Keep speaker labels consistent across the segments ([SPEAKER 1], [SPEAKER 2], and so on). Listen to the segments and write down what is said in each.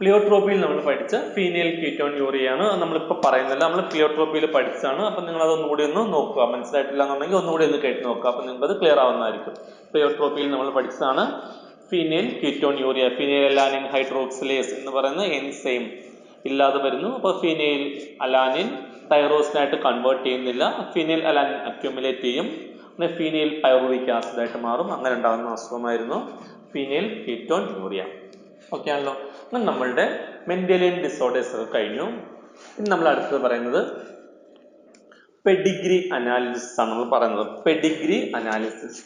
[SPEAKER 1] പ്ലിയോട്രോപ്പിയിൽ നമ്മൾ പഠിച്ച ഫീനെയിൽ കീറ്റോൺയൂറിയാണ് നമ്മളിപ്പോൾ പറയുന്നില്ല, നമ്മൾ പ്ലിയോട്രോപ്പിയിൽ പഠിച്ചാണ്. അപ്പം നിങ്ങൾ അതൊന്നുകൂടി ഒന്ന് നോക്കുക, മനസ്സിലായിട്ടില്ല എന്നുണ്ടെങ്കിൽ ഒന്നുകൂടി ഒന്ന് കേട്ട് നോക്കുക, അപ്പം നിങ്ങൾക്ക് അത് ക്ലിയർ ആവുന്നതായിരിക്കും. പ്ലിയോട്രോപ്പിയിൽ നമ്മൾ പഠിച്ചതാണ് ഫീനെയിൽ കീറ്റോൺയൂറിയ. ഫീനെയിൽ അലാനിൻ ഹൈഡ്രോക്സിലേസ് എന്ന് പറയുന്ന എൻസൈം ഇല്ലാതെ വരുന്നു. അപ്പോൾ ഫീനെയിൽ അലാനിൻ തൈറോസിനായിട്ട് കൺവേർട്ട് ചെയ്യുന്നില്ല, ഫീനെയിൽ അലാനിൻ അക്യുമുലേറ്റ് ചെയ്യും, പിന്നെ ഫീനെയിൽ പൈറുവിക് ആസിഡായിട്ട് മാറും. അങ്ങനെ ഉണ്ടാകുന്ന അസുഖമായിരുന്നു ഫീനെയിൽ കീറ്റോൺയൂറിയ. ഓക്കെ ആണല്ലോ. അങ്ങനെ നമ്മളുടെ മെന്റലിയൻ ഡിസോർഡേഴ്സ് ഒക്കെ കഴിഞ്ഞു. ഇനി നമ്മൾ അടുത്തത് പറയുന്നത് പെഡിഗ്രി അനാലിസിസ് ആണ്. നമ്മൾ പറയുന്നത് പെഡിഗ്രി അനാലിസിസ്.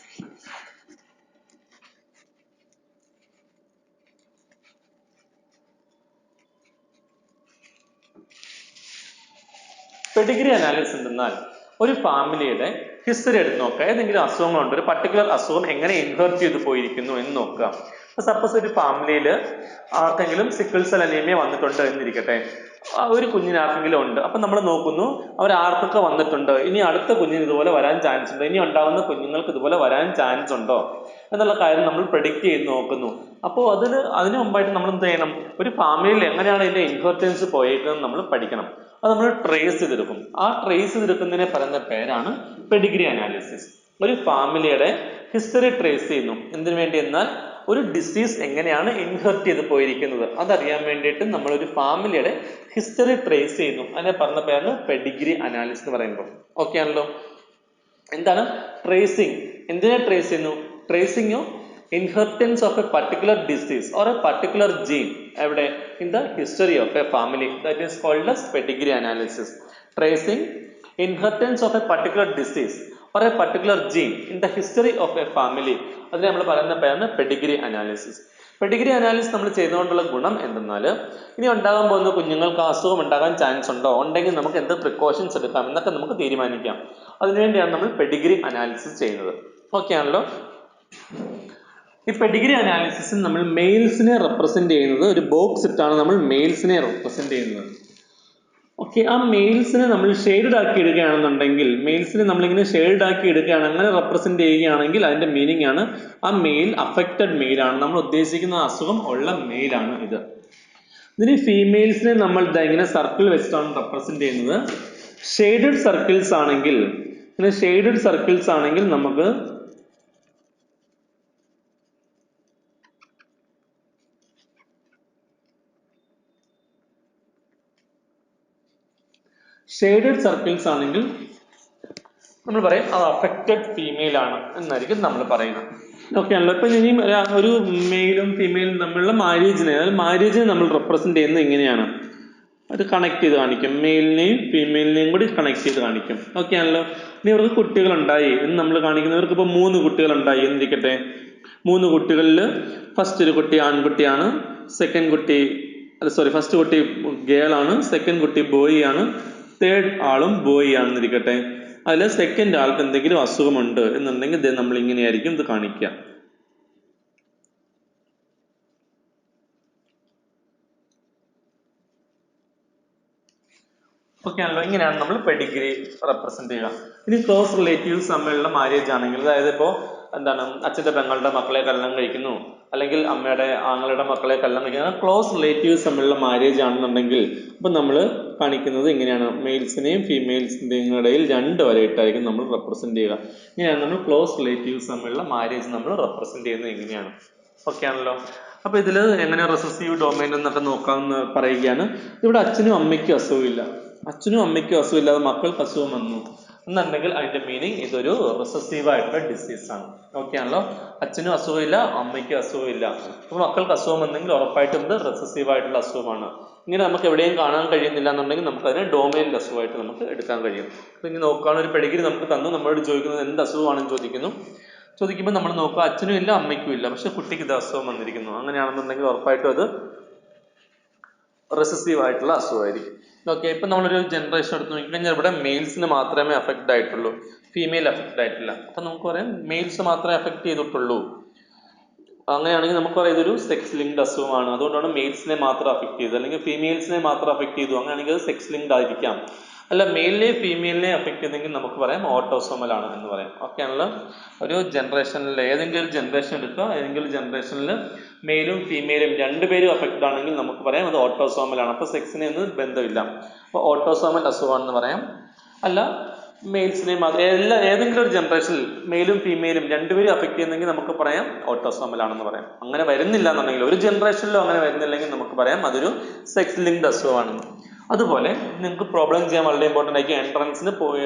[SPEAKER 1] പെഡിഗ്രി അനാലിസിസ് എന്തെന്നാൽ ഒരു ഫാമിലിയുടെ ഹിസ്റ്ററി എടുത്ത് നോക്കുക. ഏതെങ്കിലും അസുഖങ്ങളുണ്ട്, ഒരു പർട്ടിക്കുലർ അസുഖം എങ്ങനെ ഇൻഹെറിറ്റ് ചെയ്ത് പോയിരിക്കുന്നു എന്ന് നോക്കുക. സപ്പോസ് ഒരു ഫാമിലിയിൽ ആർക്കെങ്കിലും സിക്കിൾ സെൽ അനീമിയ വന്നിട്ടുണ്ട് എന്നിരിക്കട്ടെ, ഒരു കുഞ്ഞിന് ആർക്കെങ്കിലും ഉണ്ട്. അപ്പം നമ്മൾ നോക്കുന്നു അവർ ആർക്കൊക്കെ വന്നിട്ടുണ്ട്, ഇനി അടുത്ത കുഞ്ഞിന് ഇതുപോലെ വരാൻ ചാൻസ് ഉണ്ടോ, ഇനി ഉണ്ടാകുന്ന കുഞ്ഞുങ്ങൾക്ക് ഇതുപോലെ വരാൻ ചാൻസ് ഉണ്ടോ എന്നുള്ള കാര്യം നമ്മൾ പ്രെഡിക്റ്റ് ചെയ്ത് നോക്കുന്നു. അപ്പോൾ അതിന് മുമ്പായിട്ട് നമ്മൾ എന്ത് ചെയ്യണം, ഒരു ഫാമിലിയിൽ എങ്ങനെയാണ് ഇതിന്റെ ഇൻഹെറിറ്റൻസ് പോയേക്കുന്നത് നമ്മൾ പഠിക്കണം. അത് നമ്മൾ ട്രേസ് ചെയ്തെടുക്കും. ആ ട്രേസ് ചെയ്തെടുക്കുന്നതിനെ പറയുന്ന പേരാണ് പെഡിഗ്രി അനാലിസിസ്. ഒരു ഫാമിലിയുടെ ഹിസ്റ്ററി ട്രേസ് ചെയ്യുന്നു. എന്തിനു വേണ്ടി എന്നാൽ ഒരു ഡിസീസ് എങ്ങനെയാണ് ഇൻഹെറിറ്റ് ചെയ്ത് പോയിരിക്കുന്നത് അതറിയാൻ വേണ്ടിയിട്ട് നമ്മളൊരു ഫാമിലിയുടെ ഹിസ്റ്ററി ട്രേസ് ചെയ്യുന്നു. അതിനെ പറഞ്ഞ പേരാണ് പെഡിഗ്രി അനാലിസിസ് എന്ന് പറയുമ്പോൾ. ഓക്കെ ആണല്ലോ. എന്താണ് ട്രേസിങ്? എന്തിനെ ട്രേസ് ചെയ്യുന്നു? Tracing inheritance of a particular disease or a particular gene എവിടെ in the history of a family. That is called as pedigree analysis. Tracing inheritance of a particular disease or a particular gene in the history of a family. അതിനെ നമ്മൾ പറയുന്ന പേരാണ് Pedigree analysis. Pedigree analysis നമ്മൾ ചെയ്തുകൊണ്ടുള്ള ഗുണം എന്തെന്നാൽ ഇനി ഉണ്ടാകാൻ പോകുന്ന കുഞ്ഞുങ്ങൾക്ക് അസുഖം ഉണ്ടാകാൻ ചാൻസ് ഉണ്ടോ, ഉണ്ടെങ്കിൽ നമുക്ക് എന്ത് പ്രിക്കോഷൻസ് എടുക്കാം എന്നൊക്കെ നമുക്ക് തീരുമാനിക്കാം. അതിനുവേണ്ടിയാണ് നമ്മൾ പെഡിഗ്രി അനാലിസിസ് ചെയ്യുന്നത്. ഓക്കെ ആണല്ലോ. ഈ പെഡിഗ്രി അനാലിസിസിൽ നമ്മൾ മെയിൽസിനെ റെപ്രസെന്റ് ചെയ്യുന്നത് ഒരു ബോക്സ് ഇട്ടാണ് നമ്മൾ മെയിൽസിനെ റെപ്രസെന്റ് ചെയ്യുന്നത്. ഓക്കെ, ആ മെയിൽസിനെ നമ്മൾ ഷെയ്ഡ് ആക്കി എടുക്കുകയാണെന്നുണ്ടെങ്കിൽ, മെയിൽസിനെ നമ്മളിങ്ങനെ ഷെയ്ഡ് ആക്കി എടുക്കുകയാണ്, അങ്ങനെ റെപ്രസെന്റ് ചെയ്യുകയാണെങ്കിൽ അതിന്റെ മീനിങ് ആണ് ആ മെയിൽ അഫക്റ്റഡ് മെയിലാണ്, നമ്മൾ ഉദ്ദേശിക്കുന്ന അസുഖം ഉള്ള മെയിലാണ് ഇത്. ഇതിന് ഫീമെയിൽസിനെ നമ്മൾ ഇങ്ങനെ സർക്കിൾ വെച്ചിട്ടാണ് റെപ്രസെന്റ് ചെയ്യുന്നത്. ഷെയ്ഡഡ് സർക്കിൾസ് ആണെങ്കിൽ, ഇങ്ങനെ ഷെയ്ഡഡ് സർക്കിൾസ് ആണെങ്കിൽ നമുക്ക് ഷെയ്ഡഡ് സർക്കിൾസ് ആണെങ്കിൽ നമ്മൾ പറയും അത് അഫക്റ്റഡ് ഫീമെയിൽ ആണ് എന്നായിരിക്കും നമ്മൾ പറയുന്നത്. ഓക്കെ ആണല്ലോ. ഇപ്പൊ ഇനിയും ഒരു മെയിലും ഫീമെയിലും തമ്മിലുള്ള മാരേജിനെ, അതായത് മാരേജിനെ നമ്മൾ റെപ്രസെന്റ് ചെയ്യുന്നത് എങ്ങനെയാണ്, അത് കണക്ട് ചെയ്ത് കാണിക്കും. മെയിലിനെയും ഫീമെയിലിനെയും കൂടി കണക്ട് ചെയ്ത് കാണിക്കും. ഓക്കെ ആണല്ലോ. ഇനി ഇവർക്ക് കുട്ടികളുണ്ടായി എന്ന് നമ്മൾ കാണിക്കുന്നവർക്ക് ഇപ്പോൾ 3 കുട്ടികളുണ്ടായി എന്നിരിക്കട്ടെ. 3 കുട്ടികളിൽ ഫസ്റ്റ് ഒരു കുട്ടി ആൺകുട്ടിയാണ്, ഫസ്റ്റ് കുട്ടി ഗേൾ ആണ്, സെക്കൻഡ് കുട്ടി ബോയ് ആണ്, തേർഡ് ആളും ബോയ് ആണെന്നിരിക്കട്ടെ. അതിൽ സെക്കൻഡ് ആൾക്ക് എന്തെങ്കിലും അസുഖമുണ്ട് എന്നുണ്ടെങ്കിൽ ഇത് നമ്മൾ ഇങ്ങനെയായിരിക്കും ഇത് കാണിക്കുക. ഓക്കെ ആണല്ലോ. ഇങ്ങനെയാണ് നമ്മൾ പെഡിഗ്രി റെപ്രസെന്റ് ചെയ്യുക. ഇനി ക്ലോസ് റിലേറ്റീവ്സ് തമ്മിലുള്ള മാരേജ് ആണെങ്കിൽ, അതായത് ഇപ്പോൾ എന്താണ് അച്ഛൻ്റെ പെങ്ങളുടെ മക്കളെ കല്യാണം കഴിക്കുന്നു, അല്ലെങ്കിൽ അമ്മയുടെ ആങ്ങളുടെ മക്കളെ കല്യാണം കഴിക്കുന്നു, ക്ലോസ് റിലേറ്റീവ്സ് തമ്മിലുള്ള മാരേജ് ആണെന്നുണ്ടെങ്കിൽ അപ്പം നമ്മൾ കാണിക്കുന്നത് ഇങ്ങനെയാണ്. മെയിൽസിനെയും ഫീമെയിൽസിൻ്റെയും ഇടയിൽ 2 വരയിട്ടായിരിക്കും നമ്മൾ റെപ്രസെന്റ് ചെയ്യുക. ഇങ്ങനെയാണ് നമ്മൾ ക്ലോസ് റിലേറ്റീവ്സ് തമ്മിലുള്ള മാരേജ് നമ്മൾ റെപ്രസെന്റ് ചെയ്യുന്നത് ഇങ്ങനെയാണ്. ഓക്കെ ആണല്ലോ. അപ്പൊ ഇതിൽ എങ്ങനെ റെസസീവ് ഡൊമൈൻ എന്നൊക്കെ നോക്കാമെന്ന് പറയുകയാണ്. ഇവിടെ അച്ഛനും അമ്മയ്ക്കും അസുഖമില്ല, അച്ഛനും അമ്മയ്ക്കും അസുഖമില്ലാതെ മക്കൾക്ക് അസുഖം വന്നു എന്നുണ്ടെങ്കിൽ അതിന്റെ മീനിങ് ഇതൊരു റിസസീവ് ആയിട്ടുള്ള ഡിസീസ് ആണ്. ഓക്കെ ആണല്ലോ. അച്ഛനും അസുഖമില്ല, അമ്മയ്ക്കും അസുഖമില്ല, അപ്പൊ മക്കൾക്ക് അസുഖം വന്നെങ്കിൽ ഉറപ്പായിട്ടും ഇത് റിസസീവ് ആയിട്ടുള്ള അസുഖമാണ്. ഇങ്ങനെ നമുക്ക് എവിടെയും കാണാൻ കഴിയുന്നില്ല എന്നുണ്ടെങ്കിൽ നമുക്ക് അതിനെ ഡൊമൈനിൽ അസുഖമായിട്ട് നമുക്ക് എടുക്കാൻ കഴിയും. അപ്പൊ ഇനി നോക്കുകയാണ്, ഒരു പെഡിഗ്രി നമുക്ക് തന്നു, നമ്മളോട് ചോദിക്കുന്നത് എന്ത് അസുഖമാണെന്ന് ചോദിക്കുമ്പോൾ നമ്മൾ നോക്കുക അച്ഛനും ഇല്ല അമ്മയ്ക്കും ഇല്ല, പക്ഷെ കുട്ടിക്ക് ഇത് അസുഖം വന്നിരിക്കുന്നു. അങ്ങനെയാണെന്നുണ്ടെങ്കിൽ ഉറപ്പായിട്ടും അത് റിസസീവ് ആയിട്ടുള്ള അസുഖമായിരിക്കും. ഓക്കെ, ഇപ്പൊ നമ്മളൊരു ജനറേഷൻ എടുത്ത് നോക്കിക്കഴിഞ്ഞാൽ ഇവിടെ മെയിൽസിന് മാത്രമേ അഫക്റ്റ് ആയിട്ടുള്ളൂ, ഫീമെയിൽ അഫക്റ്റ് ആയിട്ടില്ല. അപ്പൊ നമുക്ക് പറയാം മെയിൽസ് മാത്രമേ അഫക്റ്റ് ചെയ്തിട്ടുള്ളൂ. അങ്ങനെയാണെങ്കിൽ നമുക്ക് പറയാം ഇതൊരു സെക്സ് ലിങ്ക്ഡ് അസുഖമാണ്, അതുകൊണ്ടാണ് മെയിൽസിനെ മാത്രം അഫക്റ്റ് ചെയ്തത്, അല്ലെങ്കിൽ ഫീമെയിൽസിനെ മാത്രം അഫക്റ്റ് ചെയ്തു, അങ്ങനെയാണെങ്കിൽ അത് സെക്സ് ലിങ്ക്ഡ് ആയിരിക്കാം. അല്ല മെയിലിനെ ഫീമെയിലിനെ അഫക്റ്റ് ചെയ്യുന്നെങ്കിൽ നമുക്ക് പറയാം ഓട്ടോസോമൽ ആണ് എന്ന് പറയാം. ഓക്കെ ആണല്ലോ. ഒരു ജനറേഷനിൽ ഏതെങ്കിലും ഒരു ജനറേഷൻ എടുക്കുക, ഏതെങ്കിലും ജനറേഷനിൽ മെയിലും ഫീമെയിലും രണ്ടുപേരും അഫക്റ്റഡ് ആണെങ്കിൽ നമുക്ക് പറയാം അത് ഓട്ടോസോമൽ ആണ്. അപ്പോൾ സെക്സിനെ ഒന്നും ബന്ധമില്ല. അപ്പോൾ ഓട്ടോസോമൽ അസുഖമാണെന്ന് പറയാം. അല്ല മെയിൽസിനെയും ഏതെങ്കിലും ഒരു ജനറേഷനിൽ മെയിലും ഫീമെയിലും രണ്ടുപേരും അഫക്റ്റ് ചെയ്യുന്നെങ്കിൽ നമുക്ക് പറയാം ഓട്ടോസോമൽ ആണെന്ന് പറയാം. അങ്ങനെ വരുന്നില്ല എന്നുണ്ടെങ്കിൽ ഒരു ജനറേഷനിലും അങ്ങനെ വരുന്നില്ലെങ്കിൽ നമുക്ക് പറയാം അതൊരു സെക്സ് ലിങ്ക്ഡ് അസുഖമാണെന്ന്. അതുപോലെ നിങ്ങൾക്ക് പ്രോബ്ലം ചെയ്യാൻ വളരെ ഇമ്പോർട്ടൻ്റ് ആയിരിക്കും. എൻട്രൻസിന്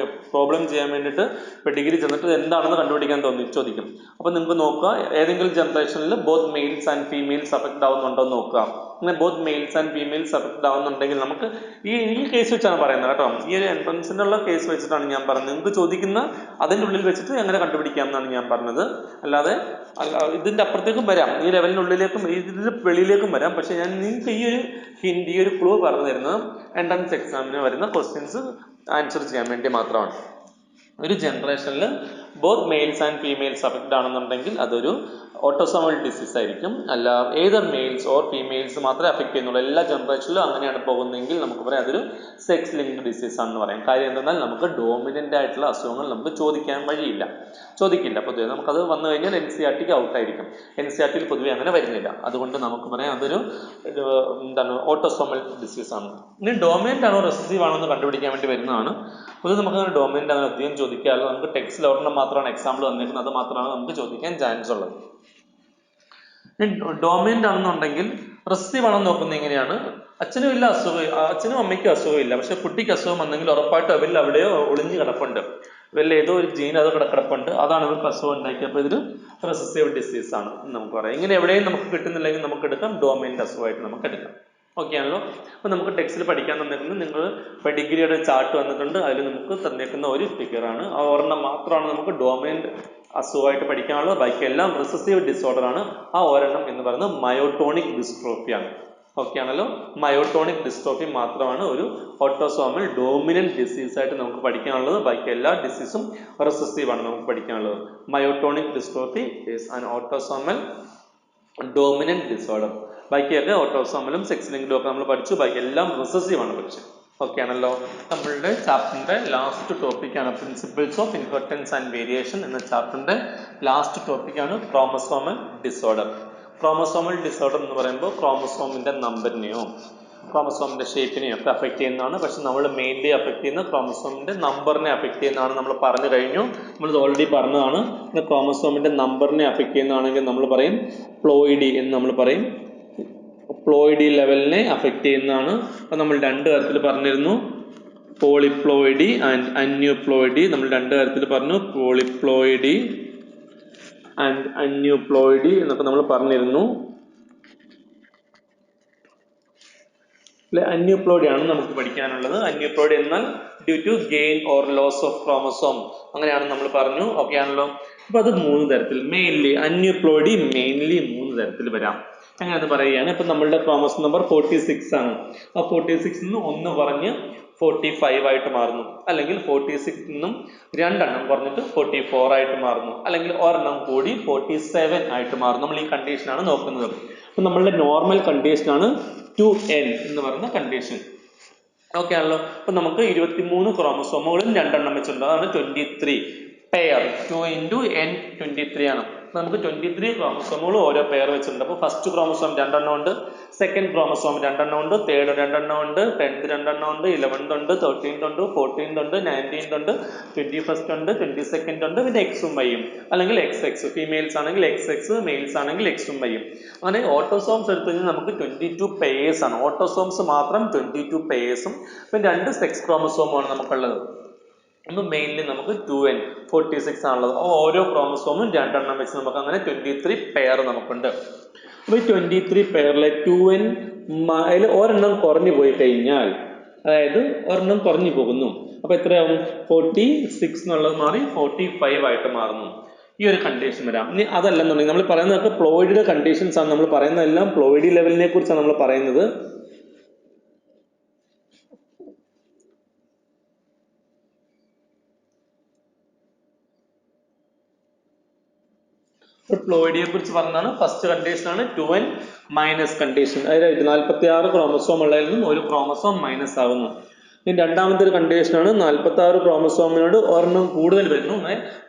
[SPEAKER 1] പ്രോബ്ലം ചെയ്യാൻ വേണ്ടിയിട്ട് ഇപ്പോൾ ഡിഗ്രി ചെന്നിട്ട് എന്താണെന്ന് കണ്ടുപിടിക്കാൻ ചോദിക്കും. അപ്പോൾ നിങ്ങൾക്ക് നോക്കുക ഏതെങ്കിലും ജനറേഷനിൽ both males and females affect ആവുന്നുണ്ടോ എന്ന് നോക്കുക. അങ്ങനെ both males and females affect ആവുന്നുണ്ടെങ്കിൽ നമുക്ക് ഈ കേസ് വെച്ചാണ് പറയുന്നത് കേട്ടോ. ഈ ഒരു എൻട്രൻസിനുള്ള കേസ് വെച്ചിട്ടാണ് ഞാൻ പറഞ്ഞത്. നിങ്ങൾക്ക് ചോദിക്കുന്ന അതിൻ്റെ ഉള്ളിൽ വെച്ചിട്ട് എങ്ങനെ കണ്ടുപിടിക്കാം എന്നാണ് ഞാൻ പറഞ്ഞത്. അല്ലാതെ ഇതിൻ്റെ അപ്പുറത്തേക്കും വരാം, ഈ ലെവലിനുള്ളിലേക്കും ഇതിൻ്റെ വെളിയിലേക്കും വരാം. പക്ഷെ ഞാൻ നിങ്ങൾക്ക് ഈ ഒരു ക്ലൂ പറഞ്ഞു തരുന്നത് എൻട്രൻസ് എക്സാമിന് വരുന്ന ക്വസ്റ്റ്യൻസ് ആൻസർ ചെയ്യാൻ വേണ്ടി മാത്രമാണ്. ഒരു ജനറേഷനിൽ both males and females affect ആണെന്നുണ്ടെങ്കിൽ അതൊരു ഓട്ടോസോമൽ ഡിസീസ് ആയിരിക്കും. അല്ല ഏതർ മെയിൽസ് ഓർ ഫീമെയിൽസ് മാത്രമേ അഫക്റ്റ് ചെയ്യുന്നുള്ളൂ, എല്ലാ ജനറേഷനിലും അങ്ങനെയാണ് പോകുന്നതെങ്കിൽ നമുക്ക് പറയാം അതൊരു സെക്സ് ലിങ്ക്ഡ് ഡിസീസ് ആണെന്ന് പറയാം. കാര്യം എന്തെന്നാൽ നമുക്ക് ഡോമിനൻ്റ് ആയിട്ടുള്ള അസുഖങ്ങൾ നമുക്ക് ചോദിക്കാൻ ചോദിക്കില്ല പൊതുവെ. നമുക്കത് വന്നു കഴിഞ്ഞാൽ NCERTക്ക് ഔട്ടായിരിക്കും. NCERTയിൽ പൊതുവെ അങ്ങനെ വരുന്നില്ല. അതുകൊണ്ട് നമുക്ക് പറയാം അതൊരു ഓട്ടോസോമൽ ഡിസീസ് ആണ്. ഇനി ഡോമിനൻ്റ് ആണോ റെസസീവ് ആണോ എന്ന് കണ്ടുപിടിക്കാൻ വേണ്ടി വരുന്നതാണ്. പൊതുവെ നമുക്ക് അങ്ങനെ ഡോമിനൻ്റ് അങ്ങനെ അധികം ചോദിക്കാറില്ല. നമുക്ക് ടെക്സ്റ്റിൽ ഒരെണ്ണം മാത്രമാണ് എക്സാമ്പിൾ വന്നിരിക്കുന്നത്, അത് മാത്രമാണ് നമുക്ക് ചോദിക്കാൻ ചാൻസ് ഉള്ളത്. ഡോമിനൻ്റ് ആണെന്നുണ്ടെങ്കിൽ റെസസീവ് ആണെന്ന് നോക്കുന്നത് എങ്ങനെയാണ്? അച്ഛനും അമ്മയ്ക്കും അസുഖമില്ല, പക്ഷെ കുട്ടിക്ക് അസുഖം വന്നെങ്കിൽ ഉറപ്പായിട്ടും അവരിൽ അവിടെയോ ഒളിഞ്ഞു കിടപ്പുണ്ട്, ഇവരിൽ ഏതോ ഒരു ജീൻ അത് കിടപ്പുണ്ട്, അതാണ് ഇവർക്ക് അസുഖം ഉണ്ടാക്കിയത്. അപ്പോൾ ഇതൊരു റെസസീവ് ഡിസീസ് ആണ് നമുക്ക് പറയാം. ഇങ്ങനെ എവിടെയും നമുക്ക് കിട്ടുന്നില്ലെങ്കിൽ നമുക്ക് എടുക്കാം ഡോമിനൻ്റ് അസുഖമായിട്ട് നമുക്ക് എടുക്കാം. ഓക്കെ ആണല്ലോ. അപ്പോൾ നമുക്ക് ടെക്സ്റ്റിൽ പഠിക്കാൻ തന്നിരിക്കുന്നത് നിങ്ങൾ ഇപ്പോൾ ഡിഗ്രിയുടെ ചാർട്ട് വന്നിട്ടുണ്ട്, അതിൽ നമുക്ക് തന്നേക്കുന്ന ഒരു ഫിഗറാണ്. ആ ഒരെണ്ണം മാത്രമാണ് നമുക്ക് ഡോമിനൻ്റ് അസുഖമായിട്ട് പഠിക്കാനുള്ളത്, ബാക്കി എല്ലാം റിസസീവ് ഡിസോർഡർ ആണ്. ആ ഒരെണ്ണം എന്ന് പറയുന്നത് മയോട്ടോണിക് ഡിസ്ട്രോഫിയാണ്. ഓക്കെ ആണല്ലോ. മയോട്ടോണിക് ഡിസ്ട്രോഫി മാത്രമാണ് ഒരു ഓട്ടോസോമൽ ഡോമിനന്റ് ഡിസീസ് ആയിട്ട് നമുക്ക് പഠിക്കാനുള്ളത്, ബാക്കി എല്ലാ ഡിസീസും റിസസീവ് ആണ് നമുക്ക് പഠിക്കാനുള്ളത്. Myotonic dystrophy is an autosomal dominant disorder. ബാക്കിയൊക്കെ ഓട്ടോസോമലും സെക്സ് ലിങ്ക്ഡും ഒക്കെ നമ്മൾ പഠിച്ചു, ബാക്കി എല്ലാം റിസസീവ് ആണ് പഠിച്ചത്. ഓക്കെ ആണല്ലോ. നമ്മളുടെ ചാപ്റ്ററിന്റെ ലാസ്റ്റ് ടോപ്പിക്കാണ് principles of inheritance and variation എന്ന ചാപ്റ്ററിന്റെ ലാസ്റ്റ് ടോപ്പിക്കാണ് ക്രോമസോമൽ ഡിസോർഡർ. ക്രോമസോമൽ ഡിസോർഡർ എന്ന് പറയുമ്പോൾ ക്രോമസോമിന്റെ നമ്പറിനെയോ ക്രോമസോമിന്റെ ഷേപ്പിനെയോ ഒക്കെ അഫക്റ്റ് ചെയ്യുന്നതാണ്. പക്ഷെ നമ്മൾ മെയിൻലി അഫക്റ്റ് ചെയ്യുന്ന ക്രോമസോമിന്റെ നമ്പറിനെ അഫക്റ്റ് ചെയ്യുന്നതാണ് നമ്മൾ പറഞ്ഞു കഴിഞ്ഞു. നമ്മൾ ഓൾറെഡി പറഞ്ഞതാണ്. ക്രോമസോമിന്റെ നമ്പറിനെ അഫക്റ്റ് ചെയ്യുന്നതാണെങ്കിൽ നമ്മൾ പറയും പ്ലോയിഡി എന്ന് നമ്മൾ പറയും. പ്ലോയിഡി ലെവലിനെ അഫക്റ്റ് ചെയ്യുന്നതാണ്. അപ്പോൾ നമ്മൾ രണ്ട് തരത്തിൽ പറഞ്ഞിരുന്നു, പോളിപ്ലോയിഡി ആൻഡ് അന്യൂപ്ലോയിഡി. നമ്മൾ രണ്ട് തരത്തിൽ പറഞ്ഞു, പോളിപ്ലോയിഡി ആൻഡ് അന്യൂപ്ലോയിഡി എന്നൊക്കെ നമ്മൾ പറഞ്ഞിരുന്നു. അന്യൂപ്ലോയിഡി ആണ് നമുക്ക് പഠിക്കാനുള്ളത്. അന്യൂപ്ലോയിഡി എന്നാൽ due to gain or loss of chromosome, അങ്ങനെയാണ് നമ്മൾ പറഞ്ഞു. ഓക്കെ ആണല്ലോ. അപ്പൊ അത് മൂന്ന് തരത്തിൽ മെയിൻലി അന്യൂപ്ലോയിഡി മെയിൻലി മൂന്ന് തരത്തിൽ വരാം. അങ്ങനെ അത് പറയുകയാണ്. ഇപ്പൊ നമ്മളുടെ ക്രോമസോം നമ്പർ 46 ആണ്. ആ 46 നിന്ന് 1 പറഞ്ഞ് 45 ആയിട്ട് മാറുന്നു, അല്ലെങ്കിൽ 46 നിന്നും 2 എണ്ണം കുറഞ്ഞിട്ട് 44 ആയിട്ട് മാറുന്നു, അല്ലെങ്കിൽ ഒരെണ്ണം കൂടി 47 ആയിട്ട് മാറും. നമ്മൾ ഈ കണ്ടീഷനാണ് നോക്കുന്നത്. അപ്പൊ നമ്മളുടെ നോർമൽ കണ്ടീഷനാണ് 2n എന്ന് പറയുന്ന കണ്ടീഷൻ. ഓക്കെ ആണല്ലോ. അപ്പൊ നമുക്ക് 23 ക്രോമസോമുകളും 2 എണ്ണം വെച്ചിട്ടുണ്ട്, അതാണ് 23 പെയർ. 2 into n 23 ആണ്. നമുക്ക് 23 ക്രോമസോമുകൾ ഓരോ പെയർ വെച്ചിട്ടുണ്ട്. അപ്പോൾ ഫസ്റ്റ് ക്രോമസോം 2 എണ്ണം ഉണ്ട്, സെക്കൻഡ് ക്രോമസോം 2 എണ്ണം ഉണ്ട്, തേർഡ് 2 എണ്ണം ഉണ്ട്, 10th 2 എണ്ണം ഉണ്ട്, 11th ഉണ്ട്, 13th ഉണ്ട്, 14th ഉണ്ട്, 19th ഉണ്ട്, 21st ഉണ്ട്, 22nd ഉണ്ട്, പിന്നെ എക്സും വൈയും, അല്ലെങ്കിൽ XX. ഫീമെയിൽസ് ആണെങ്കിൽ XX, മെയിൽസ് ആണെങ്കിൽ എക്സും വൈയും. അങ്ങനെ ഓട്ടോസോംസ് എടുത്തു കഴിഞ്ഞാൽ നമുക്ക് 22 പെയേഴ്സ് ആണ്. ഓട്ടോസോംസ് മാത്രം 22 പെയേഴ്സും പിന്നെ 2 സെക്സ് ക്രോമസോമുമാണ് നമുക്കുള്ളത്. അപ്പോൾ മെയിൻലി നമുക്ക് 2n 46 ആണുള്ളത്. ഓരോ ക്രോമസോമും 2 എണ്ണം വെച്ച് നമുക്ക് അങ്ങനെ 23 പെയർ നമുക്കുണ്ട്. അപ്പോൾ ഈ 23 പെയറിലെ 2n അതിൽ ഒരെണ്ണം കുറഞ്ഞു പോയി കഴിഞ്ഞാൽ, അതായത് ഒരെണ്ണം കുറഞ്ഞു പോകുന്നു, അപ്പോൾ എത്രയാവും? 46 എന്നുള്ളത് മാറി 45 ആയിട്ട് മാറുന്നു. ഈ ഒരു കണ്ടീഷൻ വരാം. ഇനി അതല്ലെന്നുണ്ടെങ്കിൽ നമ്മൾ പറയുന്നതൊക്കെ പ്ലോയിഡിയുടെ കണ്ടീഷൻസ് ആണ്. നമ്മൾ പറയുന്നതെല്ലാം പ്ലോയിഡി ലെവലിനെ കുറിച്ചാണ് നമ്മൾ പറയുന്നത്. പ്ലോയിഡിയെ കുറിച്ച് പറഞ്ഞാണ്. ഫസ്റ്റ് കണ്ടീഷൻ ആണ് 2n മൈനസ് കണ്ടീഷൻ. അതായത് 46 ക്രോമസോം ഉള്ളതിൽ നിന്നും ഒരു ക്രോമസോം മൈനസ് ആകുന്നു. ഇനി രണ്ടാമത്തെ ഒരു കണ്ടീഷനാണ് 46 ക്രോമസോമിനോട് ഒരെണ്ണം കൂടുതൽ വരുന്നു,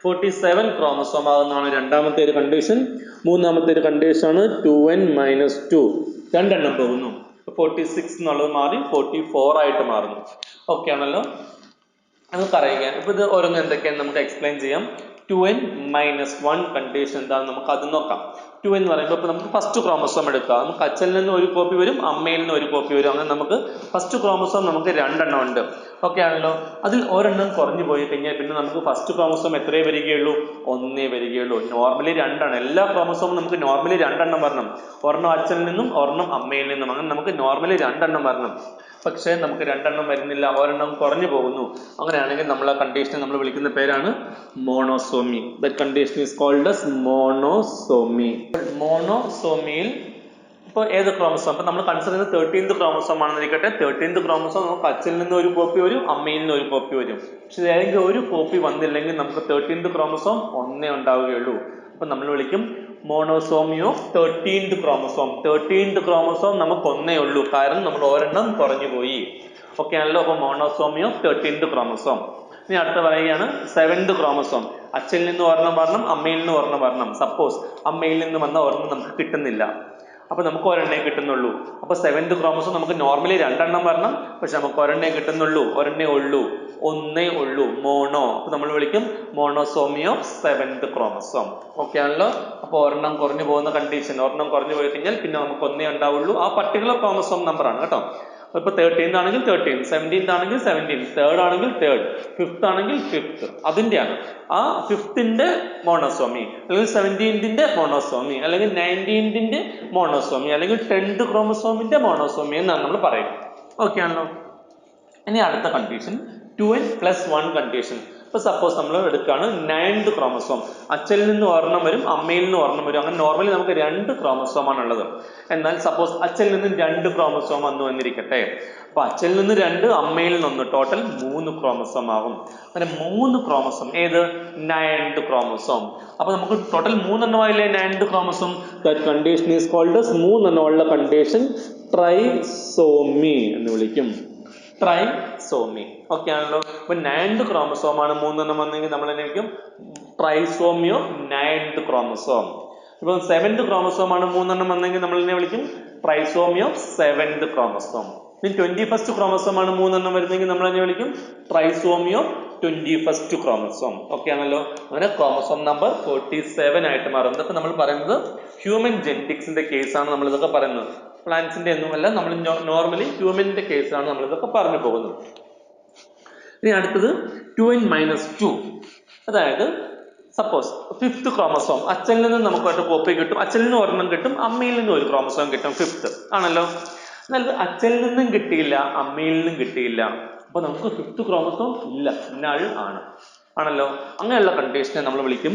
[SPEAKER 1] 47 ക്രോമസോം ആകുന്നതാണ് രണ്ടാമത്തെ ഒരു കണ്ടീഷൻ. മൂന്നാമത്തെ ഒരു കണ്ടീഷനാണ് 2n-2, രണ്ടെണ്ണം പോകുന്നു. 46 എന്നുള്ളത് മാറി 44 ആയിട്ട് മാറുന്നു. ഓക്കെ ആണല്ലോ, നമുക്ക് അറിയാം. ഇപ്പൊ ഇത് ഓരോന്നും എന്തൊക്കെയാണ് നമുക്ക് എക്സ്പ്ലെയിൻ ചെയ്യാം. 2n-1 കണ്ടീഷൻ എന്താണെന്ന് നമുക്ക് അത് നോക്കാം. 2 എന്ന് പറയുമ്പോൾ ഇപ്പൊ നമുക്ക് ഫസ്റ്റ് ക്രോമസോം എടുക്കാം. നമുക്ക് അച്ഛനിൽ നിന്ന് ഒരു കോപ്പി വരും, അമ്മയിൽ നിന്ന് ഒരു കോപ്പി വരും. അങ്ങനെ നമുക്ക് ഫസ്റ്റ് ക്രോമസോം നമുക്ക് രണ്ടെണ്ണം ഉണ്ട്. ഓക്കെ ആണല്ലോ, അതിൽ ഒരെണ്ണം കുറഞ്ഞു പോയി കഴിഞ്ഞാൽ പിന്നെ നമുക്ക് ഫസ്റ്റ് ക്രോമസോം എത്രയേ വരികയുള്ളൂ? ഒന്നേ വരികയുള്ളൂ. നോർമലി രണ്ടാണ്, എല്ലാ ക്രോമസോമും നമുക്ക് നോർമലി രണ്ടെണ്ണം വരണം. ഒരെണ്ണം അച്ഛനിൽ നിന്നും ഒരെണ്ണം അമ്മയിൽ നിന്നും, അങ്ങനെ നമുക്ക് നോർമലി രണ്ടെണ്ണം വരണം. പക്ഷേ നമുക്ക് രണ്ടെണ്ണം വരുന്നില്ല, ഒരെണ്ണം കുറഞ്ഞു പോകുന്നു. അങ്ങനെയാണെങ്കിൽ നമ്മൾ ആ കണ്ടീഷനെ നമ്മൾ വിളിക്കുന്ന പേരാണ് monosomy. That condition is called as monosomy. മോണോസോമിയിൽ ഇപ്പോൾ ഏത് ക്രോമസോം, ഇപ്പൊ നമ്മൾ കൺസിഡർ ചെയ്യുന്നത് 13th ക്രോമസോം ആണെന്നിരിക്കട്ടെ. 13th ക്രോമസോം നമുക്ക് അച്ഛനിൽ നിന്ന് ഒരു കോപ്പി വരും, അമ്മയിൽ നിന്ന് ഒരു കോപ്പി വരും. പക്ഷെ ഏതെങ്കിലും ഒരു കോപ്പി വന്നില്ലെങ്കിൽ നമുക്ക് 13th ക്രോമസോം ഒന്നേ ഉണ്ടാവുകയുള്ളൂ. അപ്പൊ നമ്മൾ വിളിക്കും monosomy of 13th chromosome. 13th chromosome നമുക്ക് ഒന്നേ ഉള്ളൂ, കാരണം നമ്മൾ ഒരെണ്ണം കുറഞ്ഞു പോയി. ഓക്കെ ആണല്ലോ, അപ്പൊ മോണോസോമി ഓഫ് 13th ക്രോമസോം. ഇനി അടുത്ത പറയുകയാണ് 7th ക്രോമസോം. അച്ഛനിൽ നിന്ന് ഒരെണ്ണം വരണം, അമ്മയിൽ നിന്ന് ഒരെണ്ണം വരണം. സപ്പോസ് അമ്മയിൽ നിന്ന് വന്ന ഒരെണ്ണം നമുക്ക് കിട്ടുന്നില്ല, അപ്പൊ നമുക്ക് ഒരെണ്ണേ കിട്ടുന്നുള്ളൂ. അപ്പൊ 7th ക്രോമസോം നമുക്ക് നോർമലി രണ്ടെണ്ണം വരണം, പക്ഷെ നമുക്ക് ഒരെണ്ണേ കിട്ടുന്നുള്ളൂ, ഒരെണ്ണേ ഉള്ളൂ, ഒന്നേ ഉള്ളൂ, മോണോ. അപ്പൊ നമ്മൾ വിളിക്കും monosomy of 7th chromosome. Okay ആണല്ലോ, അപ്പൊ ഒരെണ്ണം കുറഞ്ഞു പോകുന്ന കണ്ടീഷൻ, ഒരെണ്ണം കുറഞ്ഞു പോയി കഴിഞ്ഞാൽ പിന്നെ നമുക്ക് ഒന്നേ ഉണ്ടാവുള്ളൂ. ആ പർട്ടിക്കുലർ ക്രോമസോം നമ്പർ ആണ് കേട്ടോ. ഇപ്പൊ 13th ആണെങ്കിൽ 13, 17th ആണെങ്കിൽ 17, 3rd ആണെങ്കിൽ 3rd, 5th ആണെങ്കിൽ 5th. അതിന്റെയാണ് ആ 5th-ന്റെ മോണോസോമി, അല്ലെങ്കിൽ 17th-ന്റെ മോണോസോമി, അല്ലെങ്കിൽ 19th-ന്റെ മോണോസോമി, അല്ലെങ്കിൽ 10th ക്രോമസോമിന്റെ മോണോസോമി എന്നാണ് നമ്മൾ പറയുന്നത്. ഓക്കെ ആണല്ലോ. ഇനി അടുത്ത കണ്ടീഷൻ 2n+1 കണ്ടീഷൻ. ഇപ്പൊ സപ്പോസ് നമ്മൾ എടുക്കുകയാണ് 9th ക്രോമസോം. അച്ഛനിൽ നിന്ന് ഒരെണ്ണം വരും, അമ്മയിൽ നിന്ന് ഒരെണ്ണം വരും. അങ്ങനെ നോർമലി നമുക്ക് 2 ക്രോമസോമാണ് ഉള്ളത്. എന്നാൽ സപ്പോസ് അച്ഛനിൽ നിന്ന് 2 ക്രോമസോം വന്നു വന്നിരിക്കട്ടെ. അപ്പൊ അച്ഛനിൽ നിന്ന് 2, അമ്മയിൽ നിന്ന് ടോട്ടൽ 3 ക്രോമസോം ആകും. അങ്ങനെ 3 ക്രോമസോം, ഏത് 9th ക്രോമസോം. അപ്പൊ നമുക്ക് ടോട്ടൽ 3 എണ്ണമായില്ലേ 9th chromosome. That condition is called as 3 എണ്ണമുള്ള കണ്ടീഷൻ ട്രൈസോമി എന്ന് വിളിക്കും. ട്രൈസോമി. ഓക്കെ ആണല്ലോ, അപ്പൊ 9th ക്രോമസോം ആണ് 3 എണ്ണം വന്നെങ്കിൽ നമ്മൾ എന്നെ വിളിക്കും ട്രൈസോമി ഓഫ് 9th ക്രോമസോം. ഇപ്പൊ 7th ക്രോമസോം ആണ് 3 എണ്ണം വന്നെങ്കിൽ നമ്മൾ എന്നെ വിളിക്കും ട്രൈസോമി ഓഫ് 7th ക്രോമസോം. ഇനി 21st ക്രോമസോം ആണ് 3 എണ്ണം വരുന്നെങ്കിൽ നമ്മൾ എന്നെ വിളിക്കും trisomy of 21st chromosome. Okay ആണല്ലോ, അങ്ങനെ ക്രോമസോം നമ്പർ 47 ആയിട്ട് മാറും. ഇതൊക്കെ നമ്മൾ പറയുന്നത് ഹ്യൂമൻ ജെനറ്റിക്സിന്റെ കേസാണ് നമ്മൾ ഇതൊക്കെ പറയുന്നത്. പ്ലാന്റ്സിന്റെ ഒന്നുമല്ല, നമ്മൾ നോർമലി ഹ്യൂമന്റെ കേസാണ് നമ്മൾ ഇതൊക്കെ പറഞ്ഞു പോകുന്നത്. ഇനി അടുത്തത് 2n-2, അതായത് സപ്പോസ് 5th ക്രോമസോം. അച്ഛനിൽ നിന്ന് നമുക്ക് ഒരു കോപ്പി കിട്ടും, അച്ഛനിൽ നിന്ന് ഒരെണ്ണം കിട്ടും, അമ്മയിൽ നിന്ന് ഒരു ക്രോമസോം കിട്ടും, 5th ആണല്ലോ. എന്നാൽ അച്ഛനിൽ നിന്നും കിട്ടിയില്ല, അമ്മയിൽ നിന്നും കിട്ടിയില്ല, അപ്പൊ നമുക്ക് 5th ക്രോമസോം ഇല്ല, നൾ ആണ്, ആണല്ലോ. അങ്ങനെയുള്ള കണ്ടീഷനെ നമ്മൾ വിളിക്കും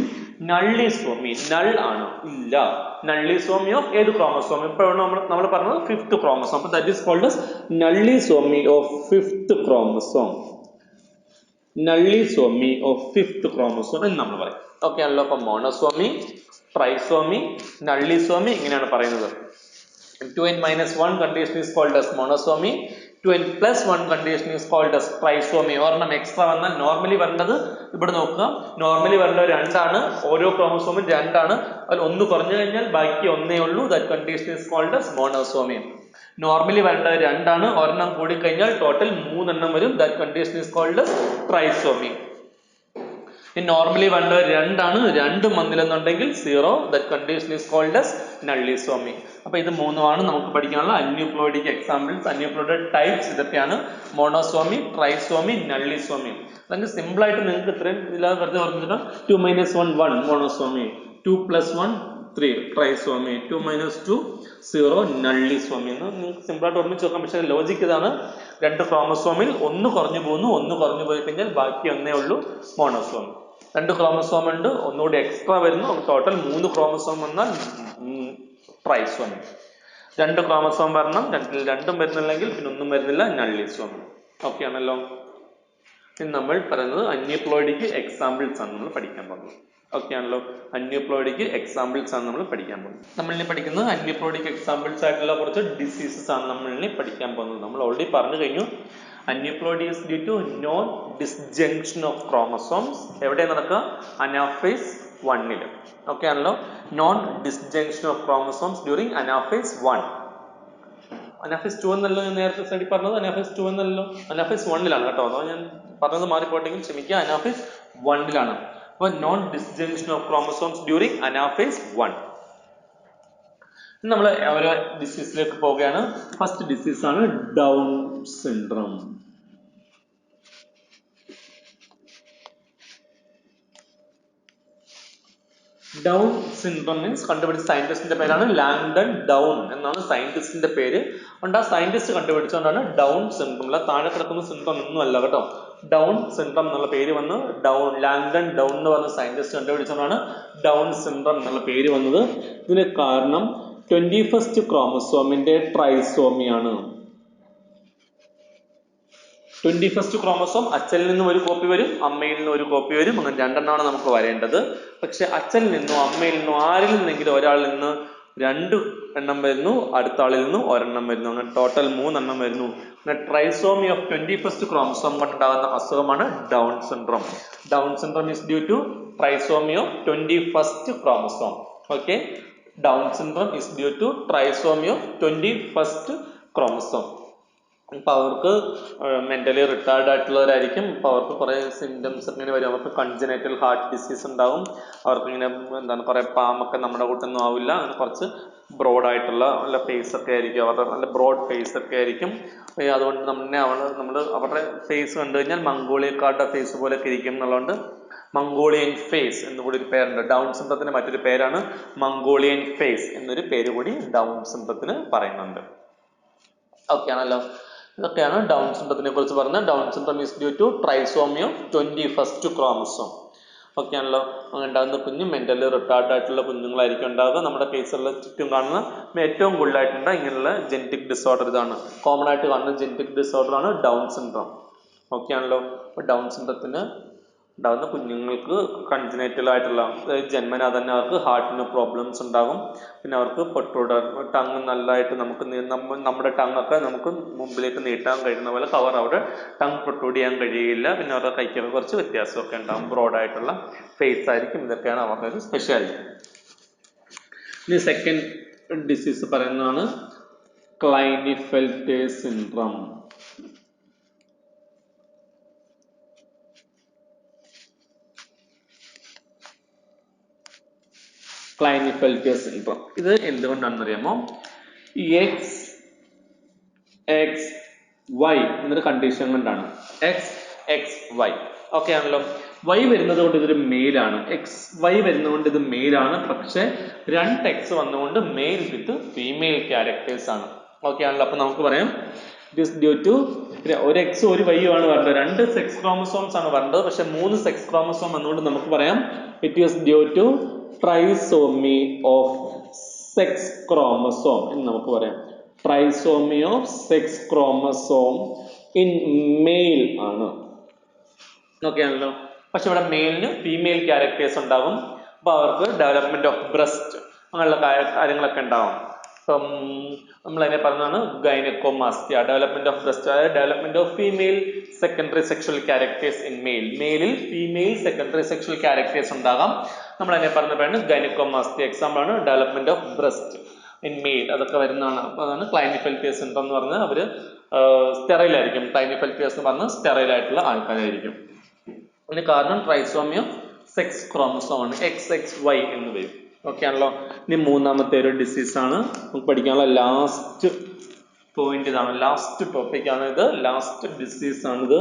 [SPEAKER 1] നള്ളിസോമി. നൾ ആണ്, ഇല്ല, നള്ളിസോമി ഓഫ് ഏത് ക്രോമസോം? ഇപ്പോഴാണ് നമ്മൾ പറഞ്ഞത് 5th ക്രോമസോം. അപ്പൊ that is called as nullisomy of 5th chromosome. Nullisomy of 5th chromosome എന്ന് നമ്മൾ പറയും. ഓക്കെ ആണല്ലോ, അപ്പൊ മോണോസോമി, ട്രൈസോമി, നള്ളിസോമി ഇങ്ങനെയാണ് പറയുന്നത്. 2n-1 condition is called as monosomy. 2n+1 condition is called as trisomy. ഒരെണ്ണം എക്സ്ട്രാ വന്നാൽ നോർമലി വരേണ്ടത് ഇവിടെ നോക്കുക, നോർമലി വരേണ്ടത് 2 ആണ്, ഓരോ ക്രോമസോമും 2 ആണ്. അതിൽ 1 കുറഞ്ഞു കഴിഞ്ഞാൽ ബാക്കി ഒന്നേ ഉള്ളൂ. That condition is called as monosomy. Normally വരേണ്ടത് 2 ആണ്, ഒരെണ്ണം കൂടി കഴിഞ്ഞാൽ ടോട്ടൽ 3 എണ്ണം വരും. That condition is called as trisomy. Normally വേണ്ടത് 2 ആണ്, 2 വന്നില്ലെന്നുണ്ടെങ്കിൽ 0. That condition is called as nullisomy. അപ്പൊ ഇത് 3ആണ് നമുക്ക് പഠിക്കാനുള്ള അന്യൂപ്ലോയിഡിക് എക്സാമ്പിൾസ്, അന്യൂപ്ലോയിഡ് ടൈപ്സ് ഇതൊക്കെയാണ്: മോണോസോമി, ട്രൈസോമി, നള്ളിസോമി. അല്ലെങ്കിൽ സിമ്പിൾ ആയിട്ട് നിങ്ങൾക്ക് ഇത്രയും ഇല്ലാതെ വെറുതെ ഓർമ്മിച്ചിട്ട് 2-1 1 മോണോസോമി, 2+1 3 ട്രൈസോമി, 2-2 0 നള്ളിസോമി എന്ന് നിങ്ങൾക്ക് സിമ്പിൾ ആയിട്ട് ഓർമ്മിച്ച് നോക്കാം. പക്ഷേ ലോജിക്ക് ഇതാണ്: 2 ക്രോമസോമിൽ 1 കുറഞ്ഞു പോകുന്നു, 1 കുറഞ്ഞു പോയി കഴിഞ്ഞാൽ ബാക്കി ഒന്നേ ഉള്ളൂ, മോണോസോമി. 2 ക്രോമസോം ഉണ്ട്, ഒന്നുകൂടി എക്സ്ട്രാ വരുന്നു, ടോട്ടൽ 3 ക്രോമസോം വന്നാൽ ട്രൈസോമി. 2 ക്രോമസോം വരണം, 2 വരുന്നില്ലെങ്കിൽ പിന്നെ ഒന്നും വരുന്നില്ല, നള്ളിസോമി. ഓക്കെ ആണല്ലോ. ഇനി നമ്മൾ പറയുന്നത് അന്യൂപ്ലോയിഡിക്ക് എക്സാമ്പിൾസ് ആണ് നമ്മൾ പഠിക്കാൻ പോകുന്നത്. ഓക്കെ ആണല്ലോ, അന്യൂപ്ലോയിഡിക്ക് എക്സാമ്പിൾസ് ആണ് നമ്മൾ പഠിക്കാൻ പോകുന്നത്. നമ്മളിനി പഠിക്കുന്നത് അന്യൂപ്ലോയിഡിക് എക്സാമ്പിൾസ് ആയിട്ടുള്ള കുറച്ച് ഡിസീസസ് ആണ് നമ്മളിനി പഠിക്കാൻ പോകുന്നത്. നമ്മൾ ഓൾറെഡി പറഞ്ഞു കഴിഞ്ഞു Aneuploidy is due to non-disjunction of chromosomes. എവിടെ നടക്കുക? Anaphase 1 ൽ. ഓക്കെ ആണല്ലോ? Non-disjunction of chromosomes during Anaphase 1. Anaphase 2 എന്നല്ലോ ഞാൻ നേരത്തെ സ്റ്റഡി പറഞ്ഞത്. Anaphase 2 എന്നല്ലോ. Anaphase 1 ലാണ് കേട്ടോ. അതോ ഞാൻ പറഞ്ഞത് മാറിപ്പോട്ടെങ്കിൽ ക്ഷമിക്കുക. Anaphase 1 ലാണ്. അപ്പോൾ non-disjunction of chromosomes during Anaphase 1. നമ്മൾ ഓരോ ഡിസീസിലേക്ക് പോവുകയാണ്. ഫസ്റ്റ് ഡിസീസ് ആണ് down syndrome. Down syndrome means കണ്ടുപിടിച്ച സയന്റിസ്റ്റിന്റെ പേരാണ് ലാങ്ഡൺ ഡൗൺ എന്നാണ് സയന്റിസ്റ്റിന്റെ പേര്. അതുകൊണ്ട് ആ സയന്റിസ്റ്റ് കണ്ടുപിടിച്ചുകൊണ്ടാണ് ഡൗൺ സിൻഡ്രോം. അല്ല താഴെ കിടക്കുന്ന സിൻഡ്രോം ഒന്നും അല്ല കേട്ടോ. ഡൗൺ സിൻഡ്രോം എന്നുള്ള പേര് വന്ന് ലാങ്ഡൺ ഡൗൺ എന്ന് പറഞ്ഞ സയന്റിസ്റ്റ് കണ്ടുപിടിച്ചുകൊണ്ടാണ് ഡൗൺ സിൻഡ്രോം എന്നുള്ള പേര് വന്നത്. ഇതിന് കാരണം 21st ക്രോമസോമിന്റെ ട്രൈസോമിയാണ്. 21st ക്രോമസോം അച്ഛനിൽ നിന്നും ഒരു കോപ്പി വരും, അമ്മയിൽ നിന്നും ഒരു കോപ്പി വരും. അങ്ങനെ രണ്ടെണ്ണമാണ് നമുക്ക് വരേണ്ടത്. പക്ഷെ അച്ഛനിൽ നിന്നോ അമ്മയിൽ നിന്നോ ആരിൽ നിന്നെങ്കിലും ഒരാളിൽ നിന്ന് 2 എണ്ണം വരുന്നു, അടുത്ത ആളിൽ നിന്നും ഒരെണ്ണം വരുന്നു. അങ്ങനെ ടോട്ടൽ 3 എണ്ണം വരുന്നു. അങ്ങനെ ട്രൈസോമി ഓഫ് 21st ക്രോമസോം കൊണ്ടുണ്ടാകുന്ന അസുഖമാണ് Down syndrome. Down syndrome is due to trisomy of 21st chromosome. Okay, Down syndrome is due to trisomy of 21st chromosome. അപ്പോൾ അവർക്ക് മെന്റലി റിട്ടയർഡ് ആയിട്ടുള്ളവരായിരിക്കും. അപ്പോൾ അവർക്ക് കുറേ സിംറ്റംസ് ഇങ്ങനെ വരും. അവർക്ക് കൺജനൈറ്റൽ ഹാർട്ട് ഡിസീസ് ഉണ്ടാവും. അവർക്ക് ഇങ്ങനെ എന്താണ് കുറേ പാമ്പൊക്കെ നമ്മുടെ കൂട്ടൊന്നും ആവില്ല. അങ്ങനെ കുറച്ച് ബ്രോഡായിട്ടുള്ള നല്ല ഫേസ് ഒക്കെ ആയിരിക്കും. അവരുടെ നല്ല ബ്രോഡ് ഫേസ് ഒക്കെ ആയിരിക്കും. അതുകൊണ്ട് നമ്മൾ അവരുടെ ഫേസ് കണ്ടു കഴിഞ്ഞാൽ മംഗോളിയക്കാരുടെ ഫേസ് പോലെയൊക്കെ ഇരിക്കും എന്നുള്ളതുകൊണ്ട് മംഗോളിയൻ ഫേസ് എന്നുകൂടി ഒരു പേരുണ്ട്. ഡൗൺ സിൻഡ്രോത്തിന് മറ്റൊരു പേരാണ് മംഗോളിയൻ ഫേസ് എന്നൊരു പേര് കൂടി ഡൗൺ സിൻഡ്രോത്തിന് പറയുന്നുണ്ട്. ഓക്കെ ആണല്ലോ? ഇതൊക്കെയാണ് ഡൗൺ സിൻഡ്രോത്തിനെ കുറിച്ച് പറഞ്ഞത്. Down syndrome is due to trisomy of 21st chromosome. Okay ആണല്ലോ? അങ്ങനെ ഉണ്ടാകുന്ന കുഞ്ഞ് മെന്റലി റിട്ടാർഡ് ആയിട്ടുള്ള കുഞ്ഞുങ്ങളായിരിക്കും ഉണ്ടാകുക. നമ്മുടെ കേസുകളിൽ ചുറ്റും കാണുന്ന ഏറ്റവും കൂടുതലായിട്ടുണ്ട് ഇങ്ങനെയുള്ള ജെനറ്റിക് ഡിസോർഡർ. ഇതാണ് കോമൺ ആയിട്ട് കാണുന്ന ജെനറ്റിക് ഡിസോർഡർ ആണ് ഡൗൺ സിൻഡ്രോം. ഓക്കെ ആണല്ലോ? അപ്പോൾ ഡൗൺ സിൻഡ്രോത്തിന് ഉണ്ടാകുന്ന കുഞ്ഞുങ്ങൾക്ക് കൺജനൈറ്റൽ ആയിട്ടുള്ള ജന്മനാ തന്നെ അവർക്ക് ഹാർട്ടിന് പ്രോബ്ലംസ് ഉണ്ടാകും. പിന്നെ അവർക്ക് ടങ് നല്ലതായിട്ട് നമ്മുടെ ടങ്ങൊക്കെ നമുക്ക് മുമ്പിലേക്ക് നീട്ടാൻ കഴിയുന്ന പോലെ അവരുടെ ടങ് പ്രൊട്രൂഡ് ചെയ്യാൻ കഴിയില്ല. പിന്നെ അവരുടെ കൈക്കൊക്കെ കുറച്ച് വ്യത്യാസമൊക്കെ ഉണ്ടാകും. ബ്രോഡായിട്ടുള്ള ഫേസ് ആയിരിക്കും. ഇതൊക്കെയാണ് അവരുടെ ഒരു സ്പെഷ്യാലിറ്റി. ഇനി സെക്കൻഡ് ഡിസീസ് പറയുന്നതാണ് ക്ലൈനിഫെൽറ്റർ സിൻഡ്രോം. ക്ലൈനിഫെൽറ്റർ സിൻഡ്രോം ഇത് എന്തുകൊണ്ടാണെന്ന് അറിയാമോ? XXY എന്നൊരു കണ്ടീഷൻ കൊണ്ടാണ്. XXY ഓക്കെ ആണല്ലോ? Y വരുന്നത് കൊണ്ട് ഇതൊരു മെയിലാണ്. XY വരുന്നതുകൊണ്ട് ഇത് മെയിലാണ്. പക്ഷെ 2X വന്നുകൊണ്ട് മെയിൽ വിത്ത് ഫീമെയിൽ ക്യാരക്ടേഴ്സ് ആണ്. ഓക്കെ ആണല്ലോ? അപ്പൊ നമുക്ക് പറയാം ഇറ്റ് ഈസ് ഡ്യൂ ടു ഒരു X ഒരു Y ആണ് വരേണ്ടത്. 2 സെക്സ് ക്രോമസോംസ് ആണ് വരേണ്ടത്. പക്ഷെ 3 സെക്സ് ക്രോമസോം വന്നുകൊണ്ട് നമുക്ക് പറയാം it is due to trisomy of sex chromosome എന്ന് നമുക്ക് പറയാം. Trisomy of sex chromosome in male ആണ്. ഓക്കെ ആണല്ലോ? പക്ഷെ ഇവിടെ മെയിലിന് ഫീമെയിൽ ക്യാരക്ടേഴ്സ് ഉണ്ടാകും. അപ്പൊ അവർക്ക് ഡെവലപ്മെന്റ് ഓഫ് ബ്രസ്റ്റ് അങ്ങനെയുള്ള കാര്യങ്ങളൊക്കെ ഉണ്ടാവും. ഇപ്പം നമ്മളതിനെ പറഞ്ഞതാണ് ഗൈനക്കോമാസ്റ്റിയ. ഡെവലപ്മെന്റ് ഓഫ് ബ്രസ്റ്റ്, അതായത് development of female secondary sexual characters in male. മെയിലിൽ ഫീമെയിൽ സെക്കൻഡറി സെക്ഷൽ ക്യാരക്ടേഴ്സ് ഉണ്ടാകാം. നമ്മളതിനെ പറഞ്ഞ പേരാണ് ഗൈനക്കോമാസ്റ്റിയ. എക്സാമ്പിൾ ആണ് development of breast in male. അതൊക്കെ വരുന്നതാണ്. അപ്പോൾ അതാണ് ക്ലൈനിഫെൽറ്റർ സിൻഡ്രോം എന്ന് പറഞ്ഞാൽ അവർ സ്റ്റെറൈൽ ആയിരിക്കും. ക്ലൈനിഫെൽറ്റേഴ്സ് എന്ന് പറഞ്ഞാൽ സ്റ്റെറൈൽ ആയിട്ടുള്ള ആൾക്കാരായിരിക്കും. അതിന് കാരണം ട്രൈസോമി ഓഫ് സെക്സ് ക്രോമസോം ആണ്. XXY എന്ന് വരും. ഓക്കെ ആണല്ലോ? ഇനി മൂന്നാമത്തെ ഒരു ഡിസീസ് ആണ് നമുക്ക് പഠിക്കാനുള്ള ലാസ്റ്റ് പോയിന്റ്. ഇതാണ് ലാസ്റ്റ് ടോപ്പിക് ആണ് ഇത്. ലാസ്റ്റ് ഡിസീസ് ആണിത്.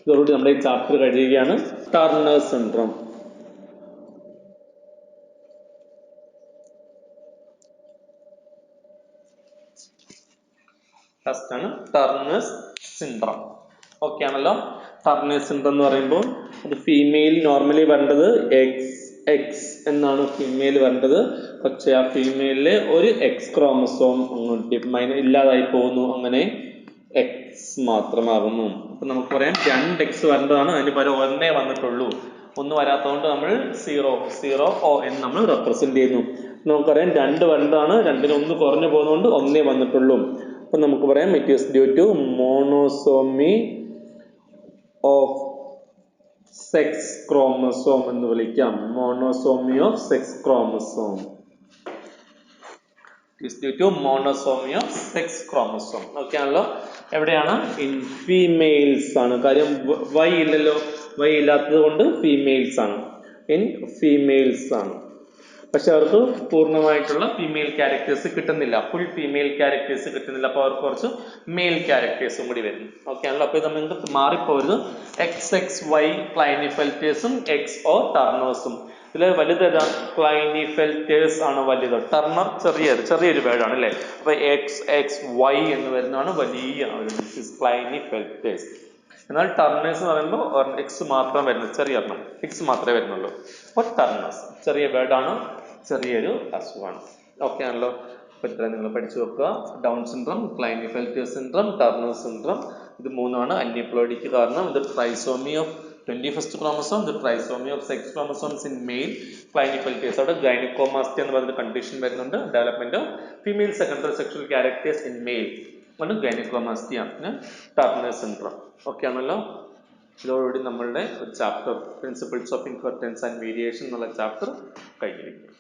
[SPEAKER 1] ഇതോടുകൂടി നമ്മുടെ ഈ ചാപ്റ്റർ കഴിയുകയാണ്. Turner syndrome. ഫസ്റ്റ് ആണ് ടർണേഴ്സ് സിൻഡ്രോം. ഓക്കെ ആണല്ലോ? ടർണേഴ്സ് സിൻഡ്രോം എന്ന് പറയുമ്പോൾ അത് ഫീമെയിൽ നോർമലി വരേണ്ടത് XX എന്നാണ് ഫീമെയിൽ വരേണ്ടത്. പക്ഷെ ആ ഫീമെയിലിലെ ഒരു X ക്രോമസോം ഇല്ലാതായി പോകുന്നു. അങ്ങനെ X മാത്രമാകുന്നു. അപ്പൊ നമുക്ക് പറയാം 2X വരേണ്ടതാണ്. അതിന് പകരം 1 വന്നിട്ടുള്ളൂ. 1 വരാത്തതുകൊണ്ട് നമ്മൾ 0 എന്ന് നമ്മൾ റെപ്രസെന്റ് ചെയ്യുന്നു. നമുക്കറിയാം 2 വരേണ്ടതാണ്. 2-ന് 1 കുറഞ്ഞു പോകുന്നതുകൊണ്ട് 1 വന്നിട്ടുള്ളൂ. അപ്പൊ നമുക്ക് പറയാം it is due to monosomy of sex chromosome എന്ന് വിളിക്കാം. Monosomy of sex chromosome. Is due to monosomy of sex chromosome. Okay ആണല്ലോ. എവിടെയാണ്? ഇൻ ഫീമെയിൽസ് ആണ്. കാര്യം വൈ ഇല്ലല്ലോ, വൈ ഇല്ലാത്തത് കൊണ്ട് ഫീമെയിൽസ് ആണ്. ഇൻ ഫീമെയിൽസ് ആണ്. പക്ഷെ അവർക്ക് പൂർണ്ണമായിട്ടുള്ള ഫീമെയിൽ ക്യാരക്ടേഴ്സ് കിട്ടുന്നില്ല, ഫുൾ ഫീമെയിൽ ക്യാരക്ടേഴ്സ് കിട്ടുന്നില്ല. അപ്പോൾ അവർക്ക് കുറച്ച് മെയിൽ ക്യാരക്ടേഴ്സും കൂടി വരുന്നു. ഓക്കെ ആണല്ലോ. അപ്പോൾ ഇത് നിങ്ങൾക്ക് മാറിപ്പോരുത്. XXY ക്ലൈനിഫെൽറ്റേഴ്സും XO ടർണേഴ്സും. ഇതിൽ വലുത് ഏതാ? ക്ലൈനിഫെൽറ്റേഴ്സ് ആണ് വലുത്. ടർണർ ചെറിയൊരു വേർഡാണ് അല്ലേ. അപ്പൊ XXY എന്ന് വരുന്നതാണ് വലിയ ക്ലൈനിഫെൽറ്റേഴ്സ്. എന്നാൽ ടർണേഴ്സ് എന്ന് പറയുമ്പോൾ എക്സ് മാത്രം വരുന്നത്, ചെറിയ എണ്ണം എക്സ് മാത്രമേ വരുന്നുള്ളൂ. അപ്പോൾ ടർണേഴ്സ് ചെറിയ വേർഡാണ്, ചെറിയൊരു അസുഖമാണ്. ഓക്കെ ആണല്ലോ. അപ്പോൾ ഇത്ര നിങ്ങൾ പഠിച്ചു വെക്കുക. Down syndrome, Klinefelter's syndrome, Turner syndrome, ഇത് മൂന്നാണ് അന്യപ്ലോയിഡിക്ക് കാരണം. ഇത് trisomy of 21st chromosome, the trisomy of sex chromosomes in male, Klinefelters അവിടെ ഗൈനക്കോമാസ്റ്റിയ എന്ന് പറയുന്ന കണ്ടീഷൻ വരുന്നുണ്ട്. Development of female secondary sexual characters in male ആണ് ഗൈനക്കോമാസ്റ്റിയ. Turner syndrome. ഓക്കെ ആണല്ലോ. ഇതോടുകൂടി നമ്മളുടെ ഒരു chapter principles of inheritance and variation എന്നുള്ള ചാപ്റ്റർ കഴിഞ്ഞിരിക്കും.